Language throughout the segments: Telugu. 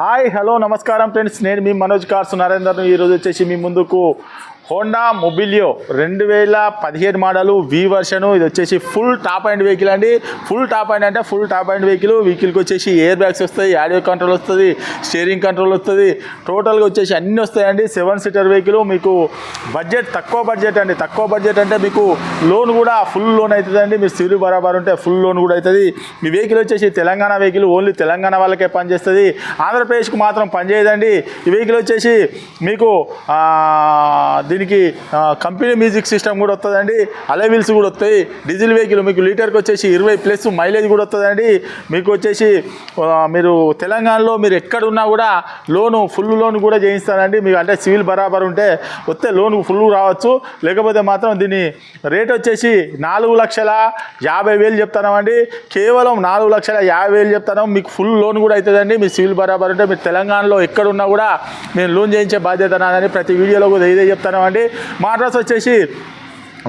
హాయ్ హలో నమస్కారం ఫ్రెండ్స్, నేను మీ మనోజ్ కార్స్ నరేందర్ను. ఈరోజు వచ్చేసి మీ ముందుకు హోండా మొబిలియో 2017 మోడలు వి వర్షను. ఇది వచ్చేసి ఫుల్ టాప్ అండ్ వెహికల్ అండి. ఫుల్ టాప్ అండ్ అంటే ఫుల్ టాప్ అండ్ వెహికల్కి వచ్చేసి ఎయిర్ బ్యాగ్స్ వస్తాయి, ఆడియో కంట్రోల్ వస్తుంది, స్టీరింగ్ కంట్రోల్ వస్తుంది, టోటల్గా వచ్చేసి అన్నీ వస్తాయండి. 7 సీటర్ వెహికల్. మీకు బడ్జెట్ తక్కువ బడ్జెట్ అండి. తక్కువ బడ్జెట్ అంటే మీకు లోన్ కూడా ఫుల్ లోన్ అవుతుందండి. మీరు సివిల్ బరాబర్ ఉంటే ఫుల్ లోన్ కూడా అవుతుంది. మీ వెహికల్ వచ్చేసి తెలంగాణ వెహికల్, ఓన్లీ తెలంగాణ వాళ్ళకే పనిచేస్తుంది, ఆంధ్రప్రదేశ్కి మాత్రం పనిచేయదండి. ఈ వెహికల్ వచ్చేసి మీకు దీనికి కంపెనీ మ్యూజిక్ సిస్టమ్ కూడా వస్తుందండి, అలైవిల్స్ కూడా వస్తాయి. డీజిల్ వెహికల్ మీకు లీటర్కి వచ్చేసి 20+ మైలేజ్ కూడా వస్తుందండి. మీకు వచ్చేసి మీరు తెలంగాణలో మీరు ఎక్కడున్నా కూడా ఫుల్ లోన్ కూడా చేయిస్తానండి. మీకు అంటే సివిల్ బరాబర్ ఉంటే వస్తే లోన్ ఫుల్ రావచ్చు. లేకపోతే మాత్రం దీని రేట్ వచ్చేసి 4,50,000 చెప్తున్నామండి. కేవలం 4,50,000 చెప్తాను. మీకు ఫుల్ లోన్ కూడా అవుతుందండి. మీ సివిల్ బరాబర్ ఉంటే మీరు తెలంగాణలో ఎక్కడున్నా కూడా నేను లోన్ చేయించే బాధ్యత నాదని ప్రతి వీడియోలో కూడా ఇదే చెప్తానండి. మా అడ్రస్ వచ్చేసి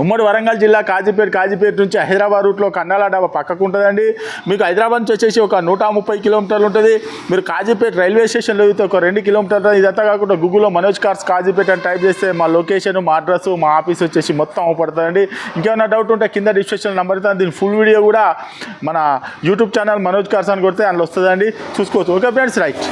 ఉమ్మడి వరంగల్ జిల్లా కాజీపేట నుంచి హైదరాబాద్ రూట్లో కన్నాల డాబా పక్కకు ఉంటుందండి. మీకు హైదరాబాద్ నుంచి వచ్చేసి ఒక 130 కిలోమీటర్లు ఉంటుంది. మీరు కాజీపేట రైల్వే స్టేషన్లో అయితే ఒక 2 కిలోమీటర్లు. ఇదంతా కాకుండా గూగుల్లో మనోజ్ కార్స్ కాజీపేట అని టైప్ చేస్తే మా లొకేషన్, మా అడ్రస్, మా ఆఫీస్ వచ్చేసి మొత్తం అవపడుతుందండి. ఇంకేమైనా డౌట్ ఉంటే కింద డిస్క్రిప్షన్ నెంబర్ ఇస్తాను. దీని ఫుల్ వీడియో కూడా మన యూట్యూబ్ ఛానల్ మనోజ్ కార్స్ అని కొడితే అందులో వస్తుందండి, చూసుకోవచ్చు. Okay friends, right.